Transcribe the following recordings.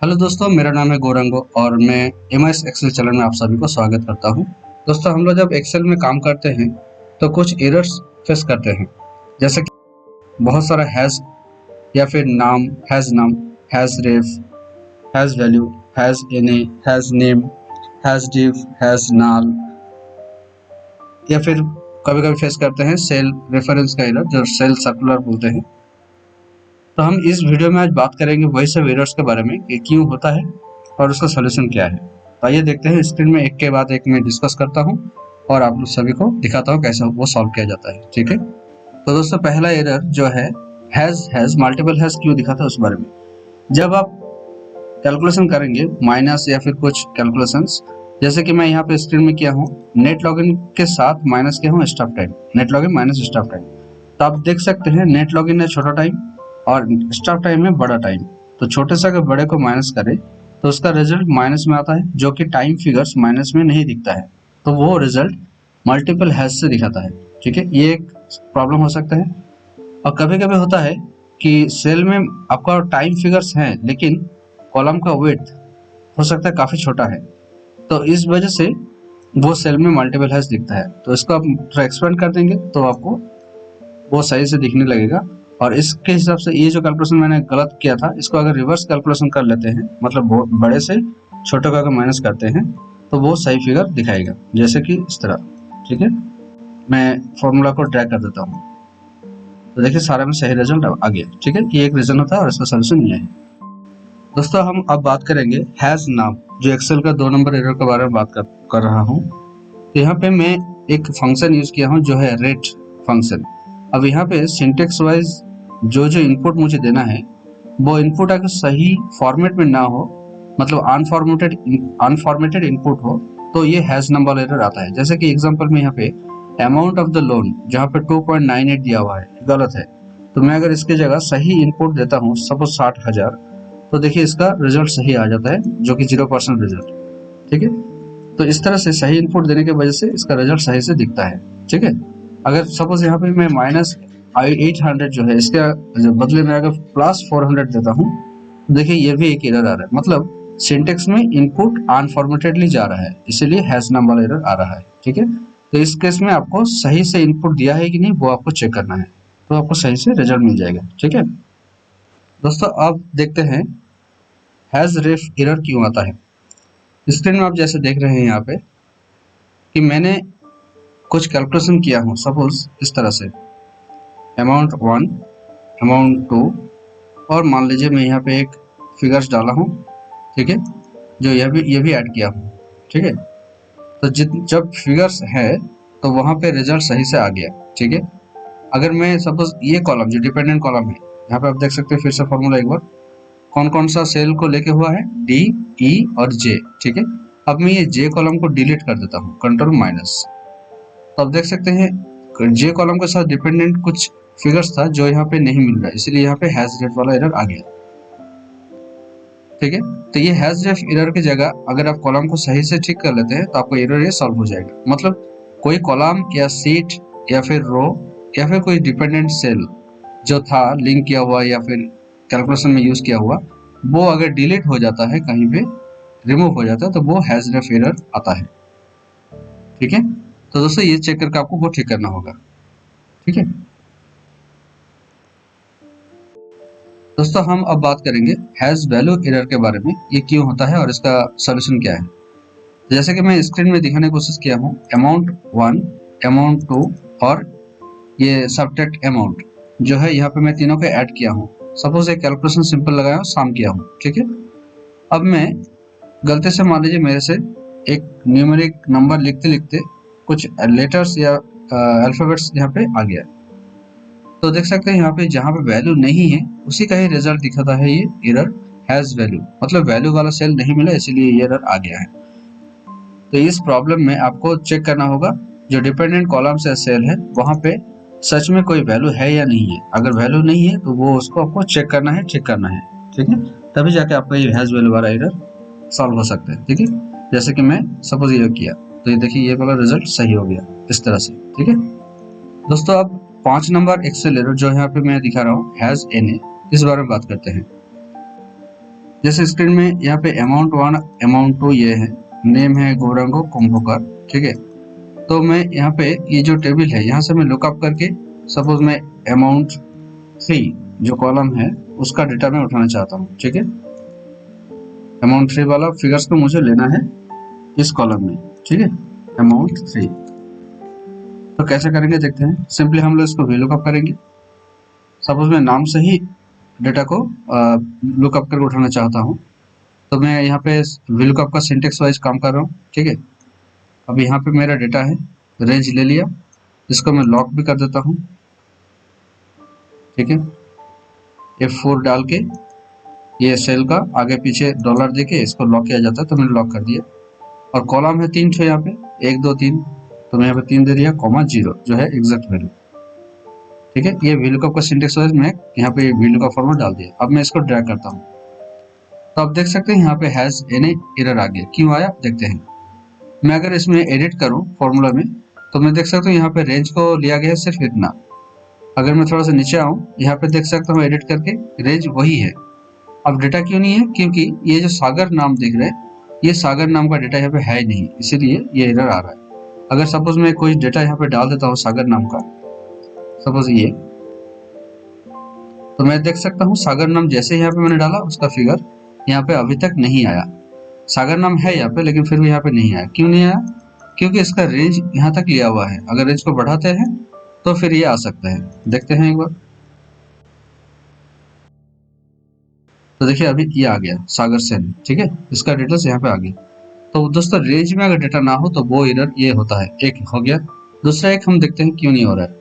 Hello दोस्तों, मेरा नाम है गौरंगो और मैं एमएस एक्सेल चैनल में आप सभी को स्वागत करता हूं। दोस्तों, हम लोग जब एक्सेल में काम करते हैं तो कुछ एरर्स फेस करते हैं, जैसे कि बहुत सारा हैज़ या फिर नाम, hash ref, hash value, hash NA, hash name, hash div, hash null, या फिर कभी कभी फेस करते हैं सेल रेफरेंस का एरर, जो सेल सर्कुलर बोलते हैं। तो हम इस वीडियो में आज बात करेंगे वही सब एरर्स के बारे में कि क्यों होता है और उसका सॉल्यूशन क्या है। तो आइए देखते हैं, स्क्रीन में एक के बाद एक मैं डिस्कस करता हूं और आप लोग सभी को दिखाता हूं कैसे वो सॉल्व किया जाता है। ठीक है, तो दोस्तों पहला एरर जो है हैज मल्टीपल हैज क्यों दिखाता है उस बारे में। जब आप कैलकुलेशन करेंगे माइनस या फिर कुछ कैलकुलेशंस, जैसे कि मैं यहाँ पे स्क्रीन में किया हूँ, नेट लॉगिन के साथ माइनस किया हूँ staff time, net login minus staff time. तो आप देख सकते हैं नेट लॉगिन है छोटा टाइम और स्टाफ टाइम है बड़ा टाइम। तो छोटे से अगर बड़े को माइनस करें तो उसका रिजल्ट माइनस में आता है, जो कि टाइम फिगर्स माइनस में नहीं दिखता है। तो वो रिजल्ट मल्टीपल हैज से दिखाता है। ठीक है, ये एक प्रॉब्लम हो सकता है। और कभी कभी होता है कि सेल में आपका टाइम फिगर्स हैं लेकिन कॉलम का वेट हो सकता है काफ़ी छोटा है, तो इस वजह से वो सेल में मल्टीपल हैश दिखता है। तो इसको आप थोड़ा एक्सपेंड कर देंगे तो आपको वो सही से दिखने लगेगा। और इसके हिसाब से ये जो कैलकुलेशन मैंने गलत किया था, इसको अगर रिवर्स कैलकुलेशन कर लेते हैं, मतलब बड़े से छोटे का अगर माइनस करते हैं तो वो सही फिगर दिखाएगा, जैसे कि इस तरह। ठीक है, मैं फॉर्मूला को ड्रैग कर देता हूँ तो देखिए सारे में सही रिजल्ट आ गया। ठीक है, ये एक रीजन होता है और इसका सोल्यूशन ये है। दोस्तों, हम अब बात करेंगे हैज नाम, जो एक्सेल का 2 नंबर एरर के बारे में बात कर रहा हूँ। तो यहाँ पे मैं एक फंक्शन यूज किया हूँ जो है रेट फंक्शन। अब यहाँ पे सिंटेक्स वाइज जो जो इनपुट मुझे देना है वो इनपुट अगर सही फॉर्मेट में ना हो, मतलब अनफॉर्मेटेड इनपुट हो, तो ये हैज नंबर एरर आता है। जैसे कि एग्जांपल में यहाँ पे अमाउंट ऑफ द लोन जहाँ पे 2.98 दिया हुआ है, गलत है। तो मैं अगर इसकी जगह सही इनपुट देता हूँ, सपोज 60,000, तो देखिए इसका रिजल्ट सही आ जाता है, जो कि 0% रिजल्ट। ठीक है, तो इस तरह से सही इनपुट देने की वजह से इसका रिजल्ट सही से दिखता है। ठीक है, अगर सपोज यहाँ पे मैं -800 जो है, इसके बदले में अगर +400 देता हूँ, देखिए ये भी एक एरर आ रहा है, मतलब सिंटेक्स में इनपुट अनफॉर्मेटेडली जा रहा है, इसीलिए हैश नंबर एरर आ रहा है। ठीक है, तो इस केस में आपको सही से इनपुट दिया है कि नहीं वो आपको चेक करना है, तो आपको सही से रिजल्ट मिल जाएगा। ठीक है दोस्तों, अब देखते हैं हैज रेफ एरर क्यों आता है। स्क्रीन में आप जैसे देख रहे हैं यहाँ पे कि मैंने कुछ कैलकुलेशन किया हूँ, सपोज इस तरह से अमाउंट 1, अमाउंट 2, और मान लीजिए मैं यहाँ पे एक फिगर्स डाला हूँ। ठीक है, जो ये भी ऐड किया हूँ। ठीक है, तो जब फिगर्स है तो वहाँ पे रिजल्ट सही से आ गया। ठीक है, अगर मैं सपोज ये कॉलम जो डिपेंडेंट कॉलम है, यहाँ पे आप देख सकते हैं फिर से फॉर्मूला एक बार, कौन कौन सा सेल को लेके हुआ है, डी, ई और जे। ठीक है, अब मैं ये जे कॉलम को डिलीट कर देता हूँ, कंट्रोल माइनस। तो आप देख सकते हैं जे कॉलम के साथ डिपेंडेंट कुछ फिगर्स था जो यहाँ पे नहीं मिल रहा है, इसीलिए यहाँ पे हैज रेफ वाला एरर आ गया। ठीक है, तो ये हैज रेफ एरर की जगह अगर आप कॉलम को सही से ठीक कर लेते हैं तो आपको एरर ये सॉल्व हो जाएगा। मतलब कोई कॉलम या सीट या फिर रो या फिर कोई डिपेंडेंट सेल जो था लिंक किया हुआ या फिर कैलकुलेशन में यूज किया हुआ, वो अगर डिलीट हो जाता है, कहीं पे रिमूव हो जाता है, तो वो हैज रेफ एरर आता है। ठीक है, तो दोस्तों ये चेक करके आपको वो ठीक करना होगा। ठीक है दोस्तों, हम अब बात करेंगे हैज वैल्यू एरर के बारे में, ये क्यों होता है और इसका सॉल्यूशन क्या है। जैसे कि मैं स्क्रीन में दिखाने की कोशिश किया हूँ, अमाउंट 1, अमाउंट 2 और ये सब्ट्रैक्ट अमाउंट जो है, यहाँ पे मैं तीनों को ऐड किया हूँ। सपोज एक कैलकुलेशन सिंपल लगाया, सम किया हूँ। ठीक है, अब मैं गलती से मान लीजिए मेरे से एक न्यूमेरिक नंबर लिखते लिखते कुछ लेटर्स या अल्फाबेट्स यहाँ पे आ गया, तो देख सकते हैं यहाँ पे जहाँ पे वैल्यू नहीं है उसी का ही रिजल्ट दिखाता है ये एरर हैज वैल्यू, मतलब वैल्यू वाला सेल नहीं मिला, इसीलिए ये एरर आ गया है। तो इस प्रॉब्लम में आपको चेक करना होगा जो डिपेंडेंट कॉलम से सेल है वहां पे सच में कोई वैल्यू है या नहीं है। अगर वैल्यू नहीं है तो वो उसको आपको चेक करना है, ठीक करना है। ठीक है, तभी जाके आपका ये हैज वैल्यू वाला एरर सॉल्व हो सकता है। ठीक है, जैसे कि मैं सपोज ये किया तो ये देखिए ये वाला रिजल्ट सही हो गया इस तरह से। ठीक है दोस्तों, अब 5 नंबर एक्सेल एरर जो यहाँ पे मैं दिखा रहा हूँ हैज एन ए, इस बारे में बात करते हैं। जैसे स्क्रीन में यहाँ पे अमाउंट 1 अमाउंट 2 ये है, नेम है गौरांगो कुंभकर, ठीक है। तो मैं यहाँ पे ये जो टेबल है यहाँ से मैं लुकअप करके सपोज मैं अमाउंट 3 जो कॉलम है उसका डेटा मैं उठाना चाहता हूँ, ठीक है। अमाउंट 3 वाला फिगर्स को मुझे लेना है इस कॉलम में, ठीक है, अमाउंट 3। तो कैसे करेंगे देखते हैं। सिंपली हम लोग इसको VLOOKUP करेंगे। सपोज मैं नाम से ही डेटा को लुकअप करके उठाना चाहता हूँ, तो मैं यहाँ पे VLOOKUP का सिंटेक्स वाइज काम कर रहा हूँ, ठीक है। अब यहाँ पे मेरा डेटा है, रेंज ले लिया, इसको मैं लॉक भी कर देता हूँ, ठीक है। F4 डाल के ये सेल का आगे पीछे डॉलर देके इसको लॉक किया जाता है, तो मैंने लॉक कर दिया। और कॉलम है 3 यहाँ पे, 1 2 3, तो मैं यहाँ पे 3 दे दिया, कॉमा 0 जो है एग्जैक्ट वैल्यू, ठीक है। ये VLOOKUP का सिंटेक्स वाइज मैं यहाँ पे VLOOKUP फॉर्मूला डाल दिया। अब मैं इसको ड्रैग करता हूँ, तो आप देख सकते हैं यहाँ पे हैज एनी एरर आ गया। क्यों आया देखते हैं। मैं अगर इसमें एडिट करूँ फॉर्मूला में, तो मैं देख सकता हूँ यहाँ पे रेंज को लिया गया है सिर्फ इतना। अगर मैं थोड़ा सा नीचे आऊँ, यहाँ पे देख सकता हूँ एडिट करके रेंज वही है। अब डेटा क्यों नहीं है, क्योंकि ये जो सागर नाम दिख रहे हैं, ये सागर नाम का डेटा यहाँ पे है नहीं, इसीलिए ये एरर आ रहा है। अगर सपोज मैं कोई डेटा यहाँ पे डाल देता हूँ सागर नाम का, सपोज ये, तो मैं देख सकता हूँ सागर नाम जैसे यहाँ पे मैंने डाला उसका फिगर यहाँ पे अभी तक नहीं आया। सागर नाम है यहाँ पे, लेकिन फिर भी यहाँ पे नहीं आया। क्यों नहीं आया, क्योंकि इसका रेंज यहाँ तक लिया हुआ है। अगर रेंज को बढ़ाते हैं तो फिर ये आ सकता है। देखते हैं एक बार। तो देखिए अभी ये आ गया सागर सेन, ठीक है, इसका डिटेल्स यहाँ पे आ गया। तो दोस्तों रेंज में अगर डेटा ना हो तो वो एरर ये होता है। एक हो गया। दूसरा एक हम देखते हैं क्यों नहीं हो रहा है।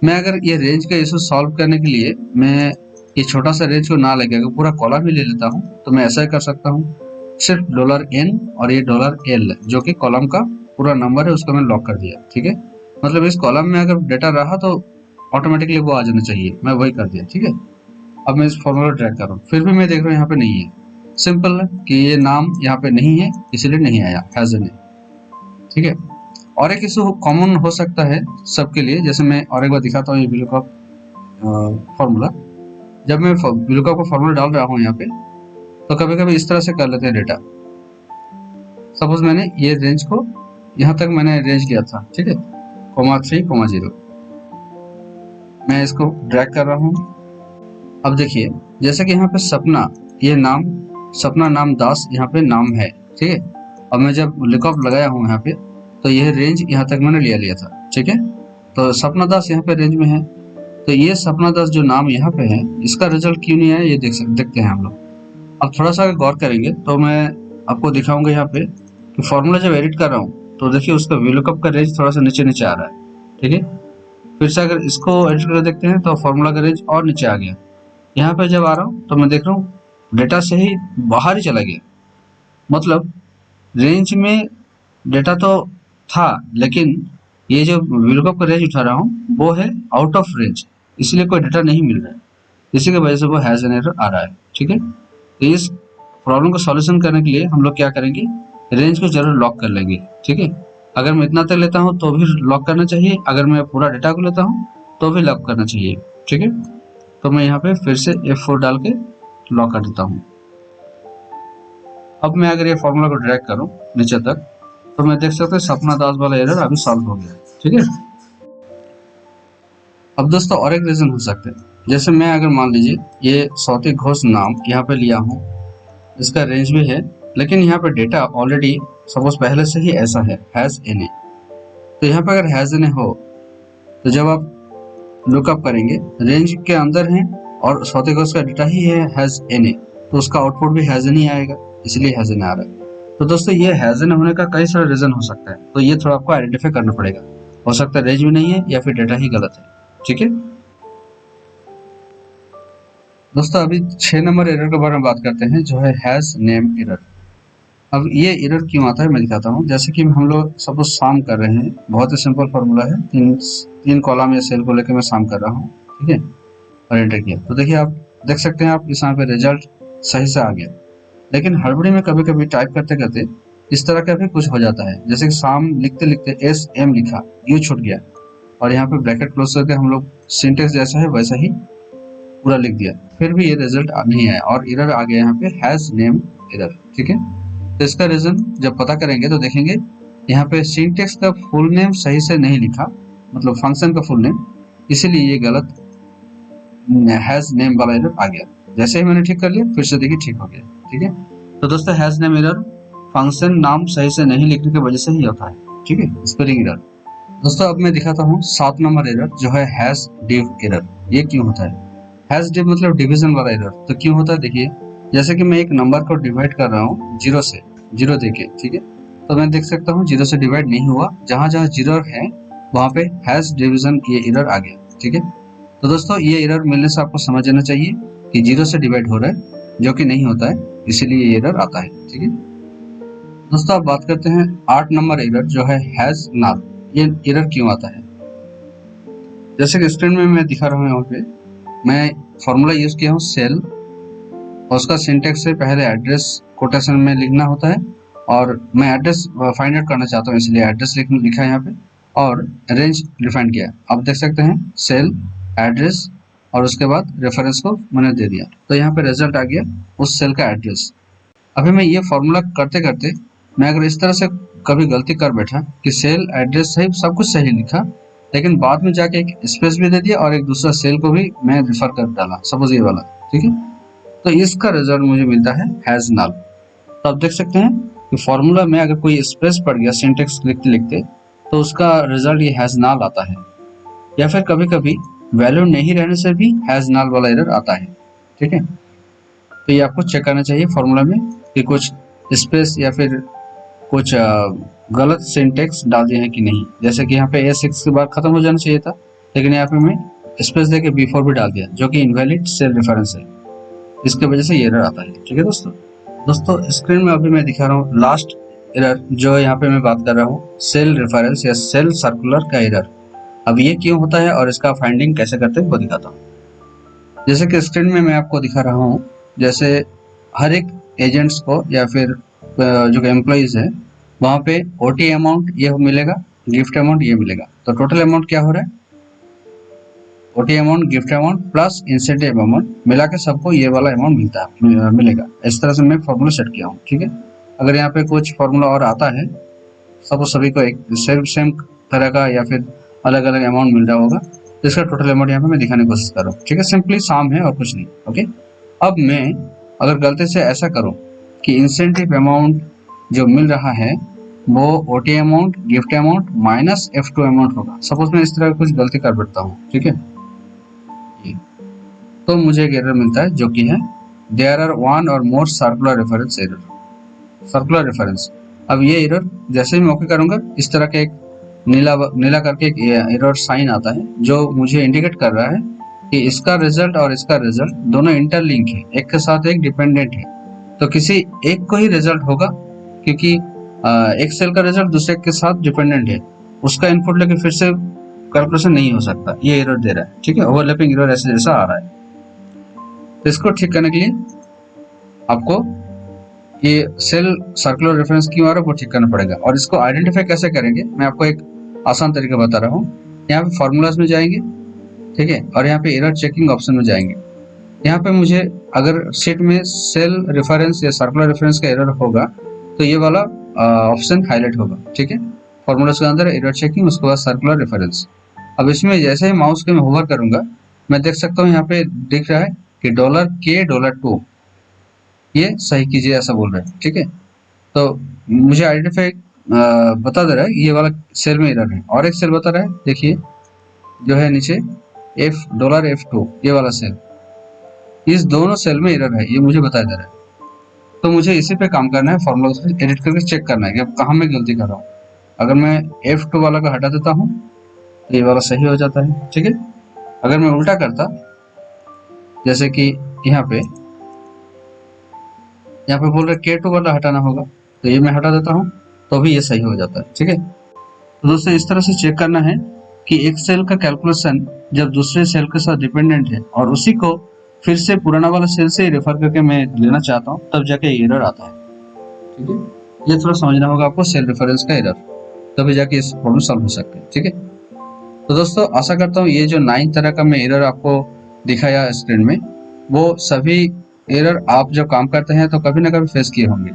मैं अगर ये रेंज का इशू सॉल्व करने के लिए मैं ये छोटा सा रेंज को ना लेके अगर पूरा कॉलम ही ले लेता हूँ, तो मैं ऐसा ही कर सकता हूँ। सिर्फ $N और ये $L जो कि कॉलम का पूरा नंबर है उसको मैं लॉक कर दिया, ठीक है। मतलब इस कॉलम में अगर डेटा रहा तो ऑटोमेटिकली वो आ जाना चाहिए, मैं वही कर दिया, ठीक है। अब मैं इस फॉर्मूला ड्रैग कर रहा हूँ, फिर भी मैं देख रहा हूँ यहाँ पे नहीं है। सिंपल है कि ये नाम यहाँ पे नहीं है, इसलिए नहीं आया हैज एन, ठीक है। और एक इशू कॉमन हो सकता है सबके लिए, जैसे मैं और एक बार दिखाता हूँ ये VLOOKUP फॉर्मूला। जब मैं VLOOKUP का फॉर्मूला डाल रहा हूँ यहाँ पे, तो कभी कभी इस तरह से कर लेते हैं डेटा। सपोज मैंने ये रेंज को यहाँ तक मैंने रेंज लिया था, ठीक है, (3, 0). मैं इसको ड्रैग कर रहा हूँ। अब देखिए जैसे कि यहाँ पे सपना, ये नाम सपना नाम दास यहाँ पे नाम है, ठीक है। अब मैं जब लुकअप लगाया हूँ यहाँ पे, तो यह रेंज यहाँ तक मैंने लिया था, ठीक है। तो सपना दास यहाँ पे रेंज में है, तो ये सपना दास जो नाम यहाँ पे है इसका रिजल्ट क्यों नहीं आया ये देखते हैं हम लोग। अब थोड़ा सा गौर करेंगे तो मैं आपको दिखाऊंगा यहाँ पे कि फॉर्मूला जब एडिट कर रहा हूँ तो देखिए उसका VLOOKUP का रेंज थोड़ा सा नीचे नीचे आ रहा है, ठीक है। फिर से अगर इसको एडिट कर देखते हैं तो फॉर्मूला का रेंज और नीचे आ गया। यहाँ पे जब आ रहा हूँ तो मैं देख रहा हूँ डेटा से ही बाहर ही चला गया। मतलब रेंज में डेटा तो था, लेकिन ये जो VLOOKUP का रेंज उठा रहा हूँ वो है आउट ऑफ रेंज, इसलिए कोई डेटा नहीं मिल रहा है। इसी की वजह से वो हैज एन एरर आ रहा है, ठीक है। तो इस प्रॉब्लम को सॉल्यूशन करने के लिए हम लोग क्या करेंगे, रेंज को जरूर लॉक कर लेंगे, ठीक है। अगर मैं इतना तक लेता हूँ तो भी लॉक करना चाहिए, अगर मैं पूरा डेटा को लेता हूँ तो भी लॉक करना चाहिए, ठीक है। तो मैं यहाँ पे फिर से F4 डाल के लॉक कर देता हूँ। अब मैं अगर ये फॉर्मूला को ड्रैग करूँ नीचे तक, तो मैं देख सकता हूँ सपना दास वाला एरर अभी सॉल्व हो गया, ठीक है। अब दोस्तों और एक रीजन हो सकता है, जैसे मैं अगर मान लीजिए ये सौती घोष नाम यहाँ पे लिया हूँ, इसका रेंज भी है, लेकिन यहाँ पे डेटा ऑलरेडी सपोज पहले से ही ऐसा है हैज एन ए। तो यहाँ पे अगर हैज एन ए हो तो जब आप लुकअप करेंगे रेंज के अंदर है और सौते घोष का डेटा ही है हैज एन ए, तो उसका आउटपुट भी हैज एन ही आएगा, इसलिए हैज एन आ रहा है। तो दोस्तों ये हैज एन होने का कई सारे रीजन हो सकता है, तो ये थोड़ा आपको आइडेंटिफाई करना पड़ेगा। हो सकता है रेंज भी नहीं है या फिर डेटा ही गलत है, ठीक है। दोस्तों अभी 6 नंबर एरर के बारे में बात करते हैं, जो है हैज नेम एरर। अब ये एरर क्यों आता है मैं दिखाता हूँ। जैसे कि हम लोग सपोज साम कर रहे हैं, बहुत ही सिंपल फार्मूला है, तीन कॉलम या सेल को लेकर मैं साम कर रहा हूँ, ठीक है, और एंटर किया। तो देखिए आप देख सकते हैं आप इस यहाँ पे रिजल्ट सही से आ गया। लेकिन हड़बड़ी में कभी कभी टाइप करते करते इस तरह का भी कुछ हो जाता है, जैसे कि साम लिखते लिखते SM लिखा, यू छूट गया, और यहाँ पे ब्रैकेट क्लोज करके हम लोग सिंटेक्स जैसा है वैसा ही पूरा लिख दिया, फिर भी ये रिजल्ट नहीं आया और एरर आ गया यहाँ पे हैज नेम एरर। ठीक है, तो इसका रीजन जब पता करेंगे तो देखेंगे यहाँ पे सिंटेक्स का फुल नेम सही से नहीं लिखा, मतलब फंक्शन का फुल नेम, इसीलिए ये गलत हैज नेम वाला एरर आ गया। जैसे ही मैंने ठीक कर लिया फिर से देखिए ठीक हो गया। ठीक है, तो दोस्तों हैज नेम एरर फंक्शन नाम सही से नहीं लिखने की वजह से ही होता है। ठीक है, स्पेलिंग एरर। दोस्तों अब मैं दिखाता हूँ 7 नंबर एरर जो है हैज डिव एरर। ये क्यों होता है? हैज डिव मतलब डिवीजन वाला एरर। तो क्यों होता है देखिए, जैसे कि मैं एक नंबर को डिवाइड कर रहा हूँ 0 से, 0 देके, ठीक है, तो मैं देख सकता हूँ 0 से डिवाइड नहीं हुआ, जहां जहां 0 है वहां पे हैज डिवीजन ये एरर आ गया। ठीक है, तो दोस्तों ये एरर मिलने से आपको समझ जाना चाहिए कि 0 से डिवाइड हो रहा है, जो कि नहीं होता है, इसीलिए ये एरर आता है। ठीक है दोस्तों, अब बात करते हैं 8 नंबर एरर जो है हैज नॉट। ये एरर क्यों आता है? जैसे कि स्क्रीन में मैं दिखा रहा हूँ, यहाँ पे मैं फॉर्मूला यूज किया हूँ सेल, और उसका सिंटेक्स से पहले एड्रेस कोटेशन में लिखना होता है, और मैं एड्रेस फाइंड आउट करना चाहता हूँ इसलिए एड्रेस लिखा है यहाँ पे, और रेंज डिफाइन किया। आप देख सकते हैं सेल एड्रेस और उसके बाद रेफरेंस को मैंने दे दिया, तो यहाँ पे रिजल्ट आ गया उस सेल का एड्रेस। अभी मैं ये फॉर्मूला करते करते मैं अगर इस तरह से कभी गलती कर बैठा कि सेल एड्रेस सही सब कुछ सही लिखा, लेकिन बाद में जाके एक स्पेस भी दे दिया और एक दूसरा सेल को भी मैं रिफर कर डाला, सपोज ये वाला। ठीक है, तो इसका रिजल्ट मुझे मिलता है हैज नल। तो आप देख सकते हैं कि फॉर्मूला में अगर कोई स्पेस पड़ गया सिंटेक्स लिखते लिखते तो उसका रिजल्ट ये हैज नल आता है, या फिर कभी कभी वैल्यू नहीं रहने से भी हैज नल वाला एरर आता है। ठीक है, तो ये आपको चेक करना चाहिए फॉर्मूला में कि कुछ स्पेस या फिर कुछ गलत सिंटेक्स डाल दिए हैं कि नहीं। जैसे कि यहाँ पे A6 के बाद खत्म हो जाना चाहिए था, लेकिन यहाँ पे मैं स्पेस देके B4 भी डाल दिया, जो कि इनवैलिड सेल रेफरेंस है, इसके वजह से ये एरर आता है। ठीक है दोस्तों स्क्रीन में अभी मैं दिखा रहा हूँ लास्ट एरर जो यहाँ पे मैं बात कर रहा हूँ, सेल रेफरेंस या सेल सर्कुलर का एरर। अब ये क्यों होता है और इसका फाइंडिंग कैसे करते हैं वो दिखाता हूँ। जैसे कि स्क्रीन में मैं आपको दिखा रहा हूँ, जैसे हर एक एजेंट्स को या फिर जो एम्प्लॉइज है वहाँ पे ओटी अमाउंट ये मिलेगा, गिफ्ट अमाउंट ये मिलेगा। तो टोटल अमाउंट क्या हो रहा है, OT amount, gift amount plus incentive amount मिला के सबको ये वाला अमाउंट मिलेगा। इस तरह से मैं फॉर्मूला सेट किया हूँ। ठीक है, अगर यहाँ पे कुछ फॉर्मूला और आता है, सब सभी को एक सेम तरह का या फिर अलग अलग अमाउंट मिल रहा होगा, तो इसका टोटल अमाउंट यहाँ पे मैं दिखाने की कोशिश कर रहा हूँ। ठीक है, सिंपली साम है और कुछ नहीं। ओके, अब मैं अगर गलती से ऐसा करूँ कि इंसेंटिव अमाउंट जो मिल रहा है वो OT amount, gift amount minus F2 amount होगा, सपोज मैं इस तरह कुछ गलती कर बैठता हूँ। ठीक है, तो मुझे एक एरर मिलता है जो कि है there are one or more circular reference error, circular reference. अब ये एरर जैसे ही मैं ओके करूंगा इस तरह के एक नीला करके एक एरर साइन आता है, जो मुझे इंडिकेट कर रहा है कि इसका रिजल्ट और इसका रिजल्ट दोनों इंटरलिंक है, एक के साथ एक डिपेंडेंट है। तो किसी एक को ही रिजल्ट होगा, क्योंकि एक सेल का रिजल्ट दूसरे के साथ डिपेंडेंट है, उसका इनपुट लेके फिर से कैलकुलेशन नहीं हो सकता, ये एरर दे रहा है। ठीक है, ओवरलैपिंग एरर ऐसे जैसा आ रहा है। तो इसको ठीक करने के लिए आपको ये सेल सर्कुलर रेफरेंस क्यों आ रहा है वो ठीक करना पड़ेगा। और इसको आइडेंटिफाई कैसे करेंगे मैं आपको एक आसान तरीका बता रहा हूँ। यहाँ पे फॉर्मूलाज में जाएंगे, ठीक है, और यहाँ पे एरर चेकिंग ऑप्शन में जाएंगे। यहाँ पे मुझे अगर शीट में सेल रेफरेंस या सर्कुलर रेफरेंस का एरर होगा तो ये वाला ऑप्शन हाईलाइट होगा। ठीक है, फॉर्मूलाज के अंदर एरर चेकिंग, उसके बाद सर्कुलर रेफरेंस। अब इसमें जैसे ही माउस के मैं होवर करूंगा मैं देख सकता हूँ यहाँ पे दिख रहा है कि $K$2 ये सही कीजिए ऐसा बोल रहा है। ठीक है, तो मुझे आइडेंटिफाई बता दे रहा है ये वाला सेल में एरर है, और एक सेल बता रहा है देखिए जो है नीचे $F2 ये वाला सेल, इस दोनों सेल में एरर है, ये मुझे बता दे रहा है। तो मुझे इसी पे काम करना है, फॉर्मूला को एडिट करके चेक करना है कि कहाँ मैं गलती कर रहा हूँ। अगर मैं F2 वाला को हटा देता हूँ तो ये वाला सही हो जाता है। ठीक है, अगर मैं उल्टा करता, जैसे कि यहाँ पे बोल रहे K2 वाला हटाना होगा, तो ये मैं हटा देता हूँ तो भी ये सही हो जाता है। ठीक है, तो दोस्तों इस तरह से चेक करना है कि एक सेल का कैलकुलेशन जब दूसरे सेल के साथ डिपेंडेंट है और उसी को फिर से पुराना वाला सेल से रेफर करके मैं लेना चाहता हूँ, तब जाके एरर आता है। ठीक है, ये थोड़ा समझना होगा आपको सेल रेफरेंस का एरर, तभी जाके इस प्रॉब्लम सॉल्व हो सकते हैं। ठीक है, तो दोस्तों आशा करता हूँ ये जो 9 तरह का मैं एरर आपको दिखाया स्क्रीन में, वो सभी एरर आप जब काम करते हैं तो कभी ना कभी फेस किए होंगे।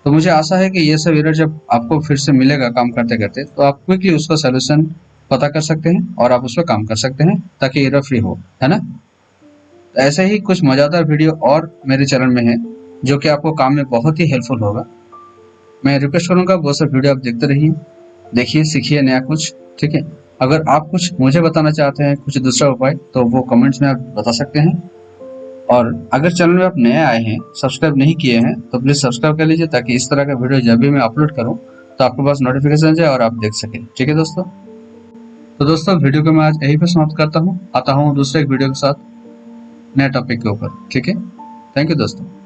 तो मुझे आशा है कि ये सब एरर जब आपको फिर से मिलेगा काम करते करते, तो आप क्विकली उसका सोल्यूशन पता कर सकते हैं और आप उस पर काम कर सकते हैं ताकि एरर फ्री हो, है ना। तो ऐसे ही कुछ मज़ेदार वीडियो और मेरे चैनल में है जो कि आपको काम में बहुत ही हेल्पफुल होगा। मैं रिक्वेस्ट करूंगा वो सब वीडियो आप देखते रहिए, देखिए, सीखिए नया कुछ, ठीक है। अगर आप कुछ मुझे बताना चाहते हैं, कुछ दूसरा उपाय, तो वो कमेंट्स में आप बता सकते हैं। और अगर चैनल में आप नए आए हैं, सब्सक्राइब नहीं किए हैं, तो प्लीज़ सब्सक्राइब कर लीजिए ताकि इस तरह का वीडियो जब भी मैं अपलोड करूं तो आपके पास नोटिफिकेशन जाए और आप देख सकें, ठीक है दोस्तों। तो दोस्तों वीडियो को मैं आज यहीं पे समाप्त करता हूँ, आता हूँ दूसरे एक वीडियो के साथ नए टॉपिक के ऊपर, ठीक है। थैंक यू दोस्तों।